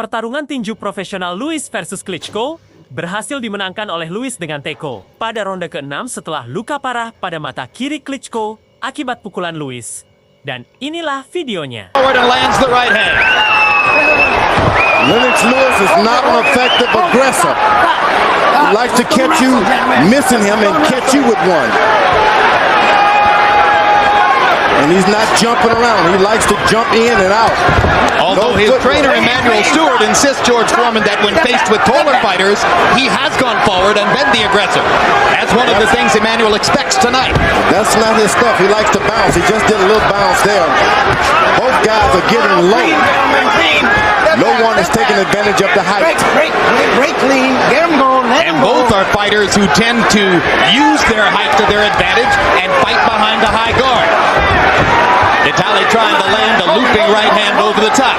Pertarungan tinju profesional Lewis versus Klitschko berhasil dimenangkan oleh Lewis dengan teko pada ronde ke-6 setelah luka parah pada mata kiri Klitschko akibat pukulan Lewis. Dan inilah videonya. Lands the right hand. Lennox Lewis is not an effective aggressor. He likes to catch you missing him and catch you with one. And he's not jumping around. He likes to jump in and out. Although his trainer Emmanuel Stewart insists, George Foreman, that when faced with taller fighters, he has gone forward and been the aggressor. That's one of the things Emmanuel expects tonight. That's not his stuff. He likes to bounce. He just did a little bounce there. Both guys are getting low. No one is taking advantage of the height. Break clean. Get him going. And both are fighters who tend to use their height to their advantage and fight behind the high guard. Vitali trying to land a looping right hand over the top.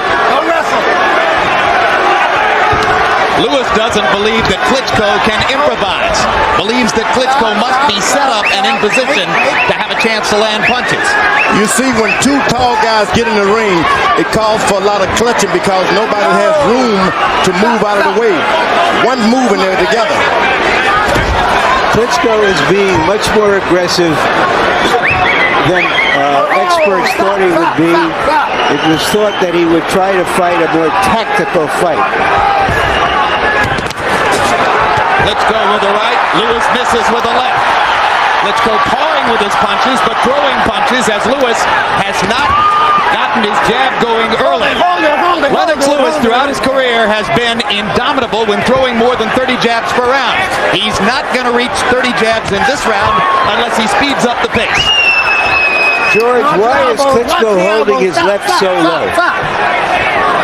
Lewis doesn't believe that Klitschko can improvise. Believes that Klitschko must be set up and in position to have a chance to land punches. You see, when two tall guys get in the ring, it calls for a lot of clutching because nobody has room to move out of the way. One move and they're together. Klitschko is being much more aggressive than experts thought he would be. It was thought that he would try to fight a more tactical fight. Klitschko with the right, Lewis misses with the left. Klitschko pawing with his punches, but throwing punches as Lewis has not gotten his jab going early. Lennox Lewis throughout his career has been indomitable when throwing more than 30 jabs per round. He's not going to reach 30 jabs in this round unless he speeds up the pace. George, why is Klitschko holding his left so low?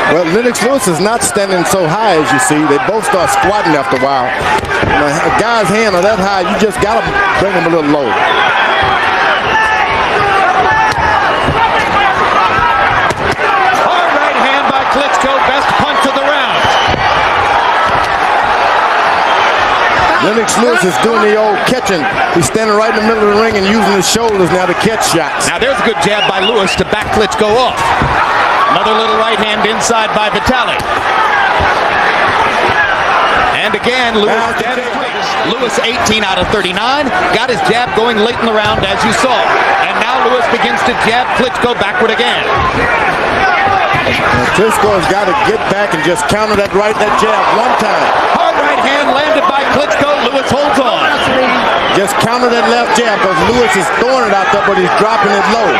Well, Lennox Lewis is not standing so high as you see. They both start squatting after a while. When a guy's hand are that high, you just got to bring him a little low. Hard right hand by Klitschko, best punch of the round. Lennox Lewis is doing the old catching. He's standing right in the middle of the ring and using his shoulders now to catch shots. Now there's a good jab by Lewis to back Klitschko off. Another little right hand inside by Vitali. And again, Lewis 18 out of 39. Got his jab going late in the round, as you saw. And now Lewis begins to jab Klitschko backward again. Klitschko has got to get back and just counter that jab one time. Hard right hand landed by Klitschko. Lewis holds on. Just counter that left jab because Lewis is throwing it out there, but he's dropping it low.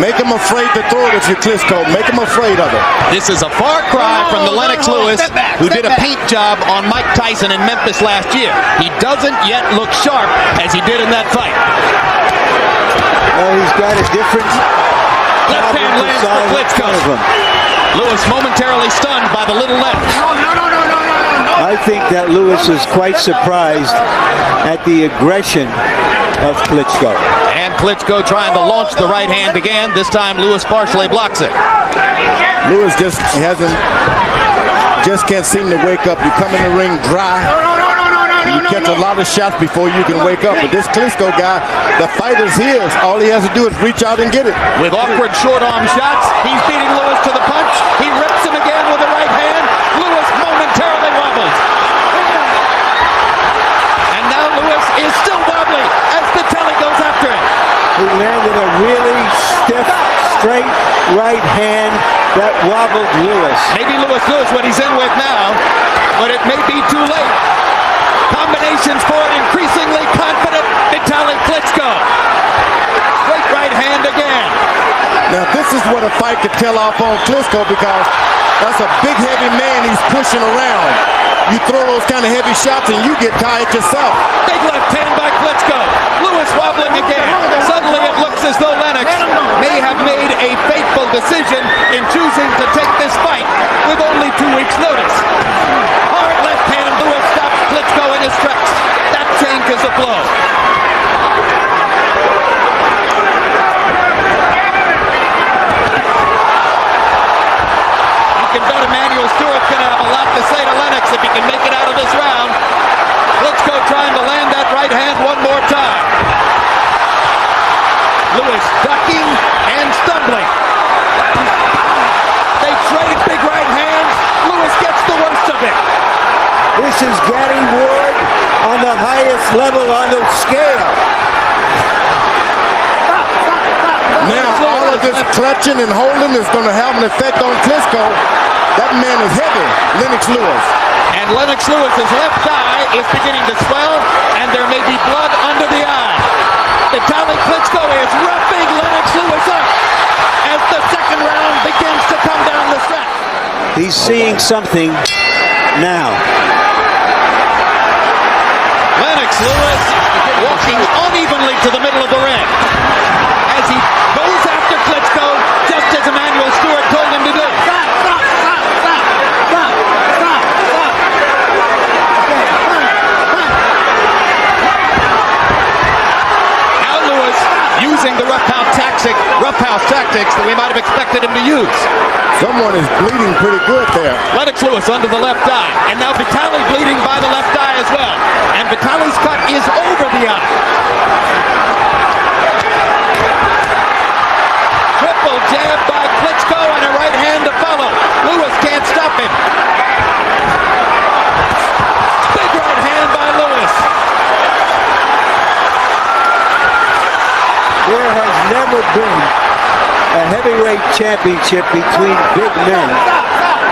Make him afraid to throw it if you're Klitschko. Make him afraid of it. This is a far cry from the Lennox Lewis who did a paint job on Mike Tyson in Memphis last year. He doesn't yet look sharp as he did in that fight. Well, he's got a different left hand lands for Klitschko. Lewis momentarily stunned by the little left. I think that Lewis is quite surprised at the aggression of Klitschko. And Klitschko trying to launch the right hand again. This time Lewis partially blocks it. Lewis just can't seem to wake up. You come in the ring dry. You catch a lot of shots before you can wake up. But this Klitschko guy, the fight is his. All he has to do is reach out and get it. With awkward short arm shots, he's beating Lewis to the punch. He rips him again with the right hand. Lewis momentarily wobbles. And now Lewis is still wobbly as Vitali goes after him. He landed a really stiff, straight right hand that wobbled Lewis. Maybe Lewis knows what he's in with now, but it may be too late. Combinations for an increasingly confident Vitali Klitschko. Straight right hand again. Now this is what a fight could tell off on Klitschko because that's a big heavy man he's pushing around. You throw those kind of heavy shots and you get tired yourself. Big left hand by Klitschko. Lewis wobbling again. Suddenly it looks as though Lennox may have made a fateful decision in choosing to take this fight with only 2 weeks' notice. Hard left hand, Lewis stops Klitschko in his tracks. That changes the flow. You can bet Emmanuel Stewart's going to have a lot to say to Lennox if he can make it out of this round. Klitschko trying to land that right hand one more time. Lewis ducking and stumbling. They trade big right hands. is Gary Ward on the highest level on the scale. Now, all of this clutching and holding is going to have an effect on Klitschko. That man is heavy, Lennox Lewis. And Lennox Lewis's left eye is beginning to swell, and there may be blood under the eye. Vitali Klitschko is roughing Lennox Lewis up as the second round begins to come down the stretch. He's seeing something now. Lennox Lewis walking unevenly to the middle of the ring as he goes after Klitschko, just as Emmanuel Stewart told him to do. Now Lewis using the roughhouse tactics that we might have expected him to use. Someone is bleeding pretty good there. Lennox Lewis under the left eye, and now Vitali bleeding by the left eye as well. And Vitali's cut is over the eye. Triple jab by Klitschko and a right hand to follow. Lewis can't stop him. Big right hand by Lewis. There has never been a heavyweight championship between big men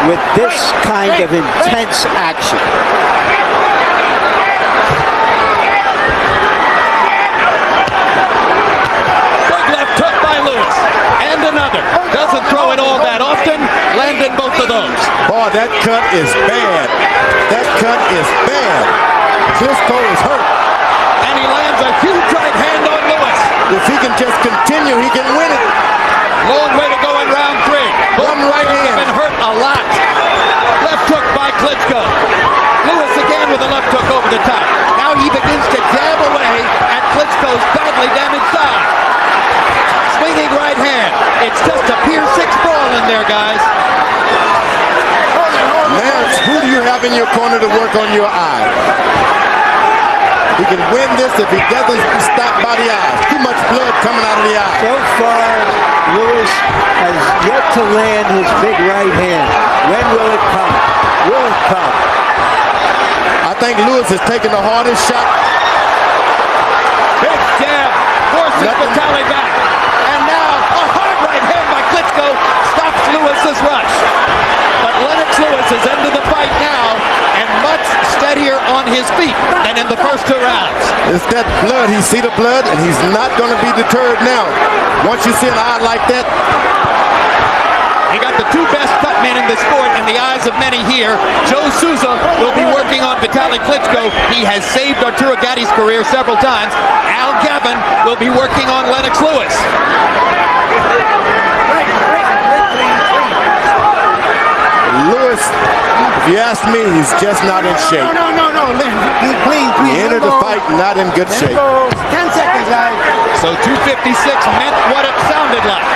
with this kind of intense action. Big left hook by Lewis. And another. Doesn't throw it all that often. Landed both of those. Boy, that cut is bad. That cut is bad. Klitschko is hurt. And he lands a huge right hand on Lewis. If he can just continue, he can win it. Long way to go in round three. Both One right fighters have hand. been hurt a lot. Left hook by Klitschko. Lewis again with a left hook over the top. Now he begins to jab away at Klitschko's badly damaged thigh. Swinging right hand. It's just a Pier 6 brawl in there, guys. Lance, who do you have in your corner to work on your eye? He can win this if he doesn't stop by the eye. Too much blood coming out of the eye. So far, Lewis has yet to land his big right hand. When will it come? Will it come? I think Lewis has taken the hardest shot. Big jab. Forces Vitali back. And now a hard right hand by Klitschko stops Lewis's rush. But Lennox Lewis is into the fight now and much steadier on his feet than in the first two rounds. It's that blood. He see the blood, and he's not going to be deterred now. Once you see an eye like that, He got the two best cut men in the sport in the eyes of many here. Joe Souza will be working on Vitali Klitschko. He has saved Arturo Gatti's career several times. Al Gavin will be working on Lennox Lewis. Lewis, if you ask me, he's just not in shape. No. Clean. He entered the fight not in good shape. 10 seconds, guys. So 256 meant what it sounded like.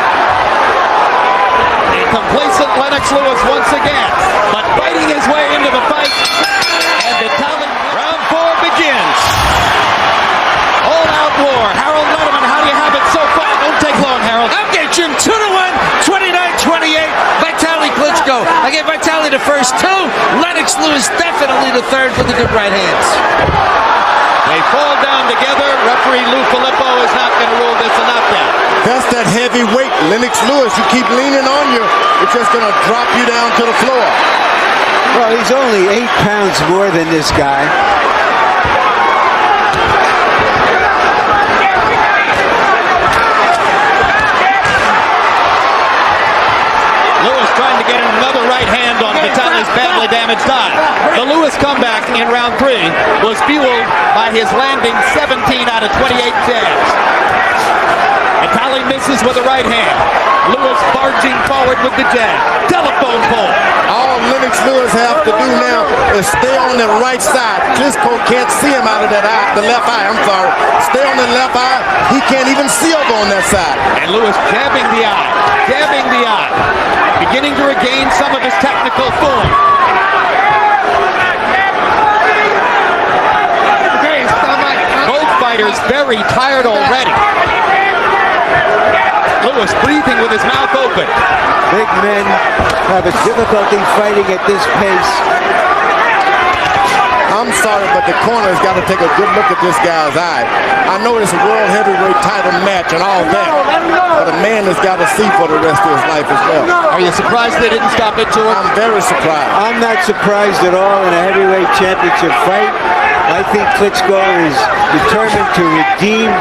A complacent Lennox Lewis once again, but fighting his way into the fight. And Vitali, round 4 begins. All out war. Harold Letterman, how do you have it so far? Don't take long, Harold. I'm getting 2-1, 29-28. Vitali Klitschko. I gave Vitali the first two. Lennox Lewis definitely the third with the good right hands. They fall down together. Referee Lou Filippo is not going to rule this a knockdown. That's that heavy weight. Lennox Lewis, you keep leaning on you, it's just going to drop you down to the floor. Well, he's only 8 pounds more than this guy. Lewis trying to get another right hand on Vitali's badly damaged eye. The Lewis comeback in round 3 was fueled by his landing 17 out of 28 jabs. Vitali misses with the right hand. Lewis barging forward with the jab. Telephone pole. All Lennox Lewis have to do now is stay on the right side. Klitschko can't see him out of that eye, the left eye, I'm sorry. Stay on the left eye. He can't even see over on that side. And Lewis jabbing the eye. Jabbing the eye. Beginning to regain some of his technical form. Both fighters very tired already. Lewis breathing with his mouth open. Big men have a difficulty fighting at this pace. I'm sorry, but the corner's got to take a good look at this guy's eye. I know it's a world heavyweight title match and all that, but a man has got to see for the rest of his life as well. Are you surprised they didn't stop it to him? I'm very surprised. I'm not surprised at all in a heavyweight championship fight. I think Klitschko is determined to redeem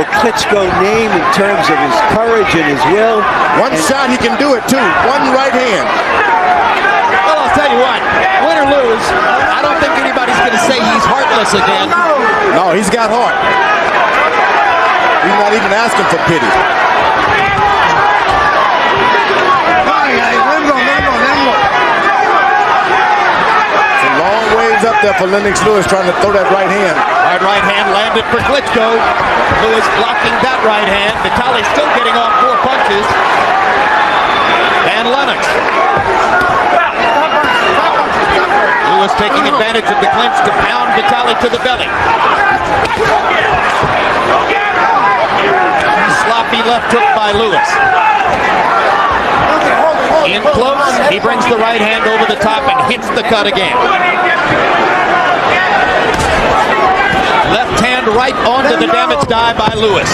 the Klitschko name in terms of his courage and his will. One shot, he can do it too. One right hand. Well, I'll tell you what, win or lose, I don't think anybody's going to say he's heartless again. No, he's got heart. He's not even asking for pity. Up there for Lennox Lewis trying to throw that right hand. Hard right hand landed for Klitschko. Lewis blocking that right hand. Vitali still getting off 4 punches. And Lennox. Lewis taking advantage of the clinch to pound Vitali to the belly. Sloppy left hook by Lewis. In close, he brings the right hand over the top and hits the cut again. Left hand right onto the damaged eye by Lewis.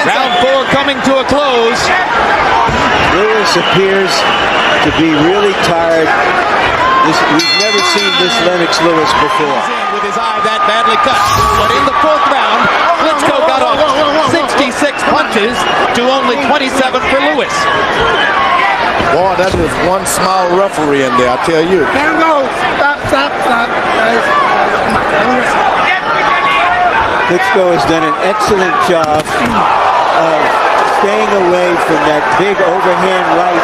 Round 4 coming to a close. Lewis appears to be really tired. We've never seen this Lennox Lewis before. With his eye that badly cut. But in the 4th round, Klitschko got off 66 punches to only 27 for Lewis. Boy, that is one small referee in there, I tell you. Stop. Klitschko has done an excellent job of staying away from that big overhand right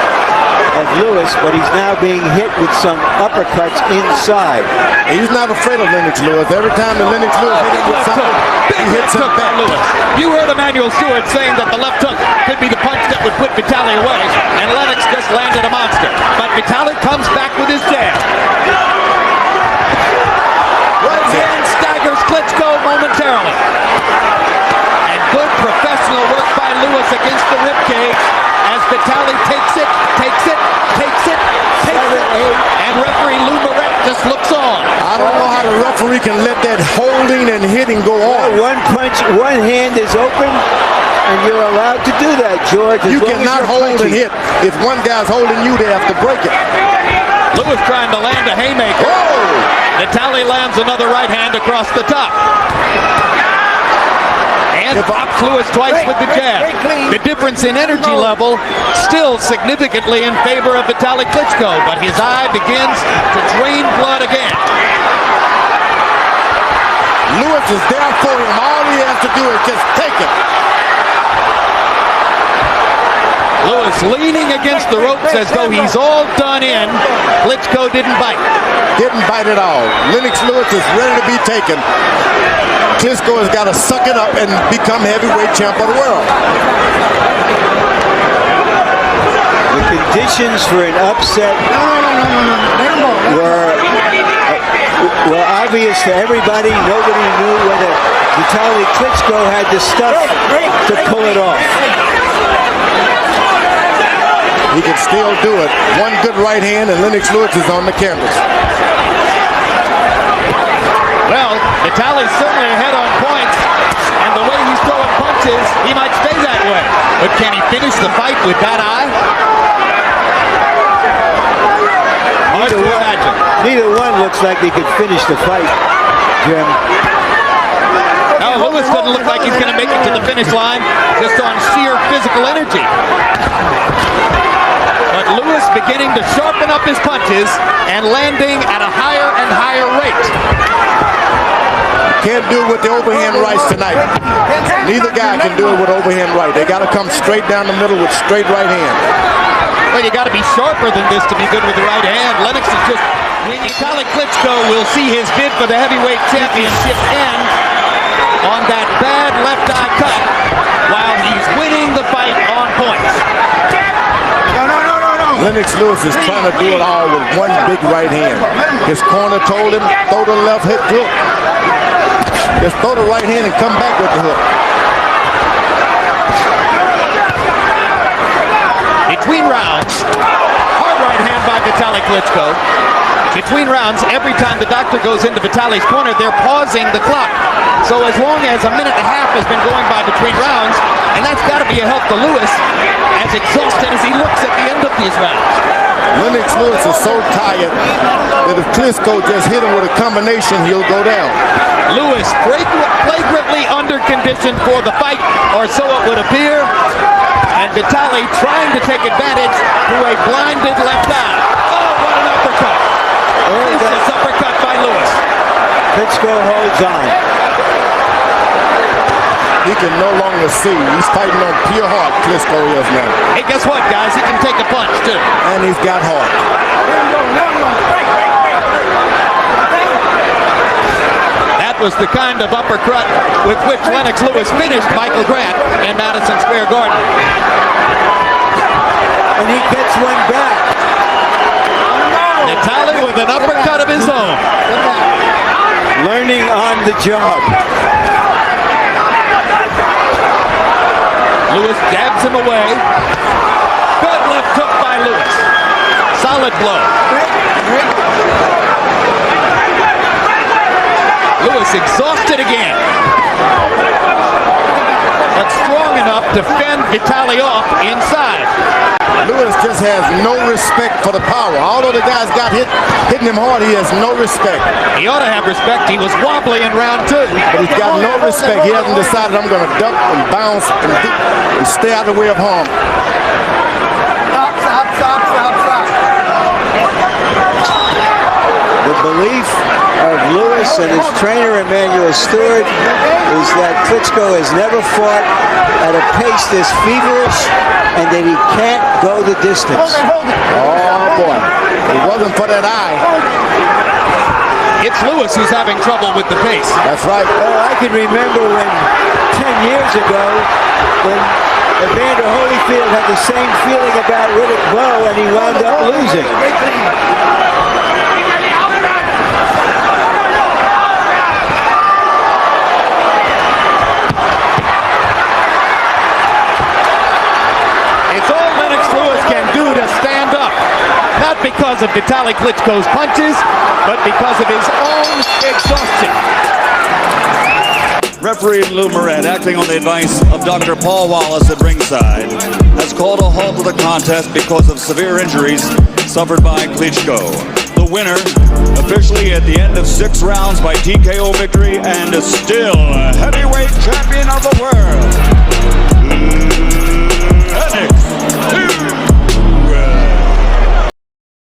of Lewis, but he's now being hit with some uppercuts inside. He's not afraid of Lennox Lewis. Every time the Lennox Lewis hit him with something, he hits him back. Lewis. You heard Emmanuel Stewart saying that the left hook could be the punch that would put Vitali away, and Lennox just landed a monster. But Vitali comes back with his jab. Right hand staggers Klitschko momentarily. And good professional work by Lewis against the ribcage as Vitali takes it, and referee Lou Moret just looks on. I don't know how the referee can let that holding and hitting go on. One punch, one hand is open, and you're allowed to do that, George. You cannot hold and hit. If one guy's holding you, they have to break it. Lewis trying to land a haymaker. Vitali lands another right hand across the top. And pops Lewis twice with the jab. The difference in energy level still significantly in favor of Vitali Klitschko, but his eye begins to drain blood again. Lewis is there for him. All he has to do is just take it. Lewis leaning against the ropes as though he's all done in. Klitschko didn't bite. Didn't bite at all. Lennox Lewis is ready to be taken. Klitschko has got to suck it up and become heavyweight champ of the world. The conditions for an upset were obvious to everybody. Nobody knew whether Vitali Klitschko had the stuff to pull it off. He can still do it. One good right hand and Lennox Lewis is on the canvas. Well, Vitali's certainly ahead on points, and the way he's throwing punches, he might stay that way. But can he finish the fight with that eye? Hard to imagine. Neither one looks like they could finish the fight, Jim. Now, Lewis doesn't look like he's going to make it to the finish line just on sheer physical energy. But Lewis beginning to sharpen up his punches and landing at a higher and higher rate. Can't do it with the overhand rights tonight. Neither guy can do it with overhand right. They got to come straight down the middle with straight right hand. Well, you got to be sharper than this to be good with the right hand. Lennox is just... Vitali Klitschko will see his bid for the heavyweight championship end on that bad left eye cut while he's winning the fight on points. Lennox Lewis is trying to do it all with one big right hand. His corner told him, throw the left hook. Just throw the right hand and come back with the hook. Between rounds, hard right hand by Vitali Klitschko. Between rounds, every time the doctor goes into Vitali's corner, they're pausing the clock. So as long as a minute and a half has been going by between rounds, and that's got to be a help to Lewis, as exhausted as he looks at the end of these rounds. Lennox Lewis is so tired that if Klitschko just hit him with a combination, he'll go down. Lewis flagrantly underconditioned for the fight, or so it would appear. And Vitali trying to take advantage through a blinded left eye. Oh, what an uppercut. Vicious uppercut by Lewis. Klitschko holds on. He can no longer see. He's fighting on pure heart, Klitschko is now. Hey, guess what, guys? He can take a punch, too. And he's got heart. That was the kind of uppercut with which Lennox Lewis finished Michael Grant in Madison Square Garden. And he gets one back. Vitali with an uppercut of his own. Learning on the job. Lewis jabs him away. Good left hook by Lewis. Solid blow. Lewis exhausted again. But strong enough to fend Vitali off inside. Lewis just has no respect for the power. Although the guy's got hitting him hard, he has no respect. He ought to have respect. He was wobbly in round 2. But he's got no respect. He hasn't decided, I'm going to duck and bounce and stay out of the way of harm. Stop. The belief of Lewis and his trainer Emmanuel Stewart is that Klitschko has never fought at a pace this feverish and that he can't go the distance. Oh boy, if it wasn't for that eye. It's Lewis who's having trouble with the pace. That's right. Well, I can remember when 10 years ago when Evander Holyfield had the same feeling about Riddick Bowe and he wound up losing. It's all Lennox Lewis can do to stand up. Not because of Vitali Klitschko's punches, but because of his own exhaustion. Referee Lou Moret, acting on the advice of Dr. Paul Wallace at ringside, has called a halt to the contest because of severe injuries suffered by Klitschko. The winner, officially at the end of 6 rounds by TKO victory, and is still a heavyweight champion of the world.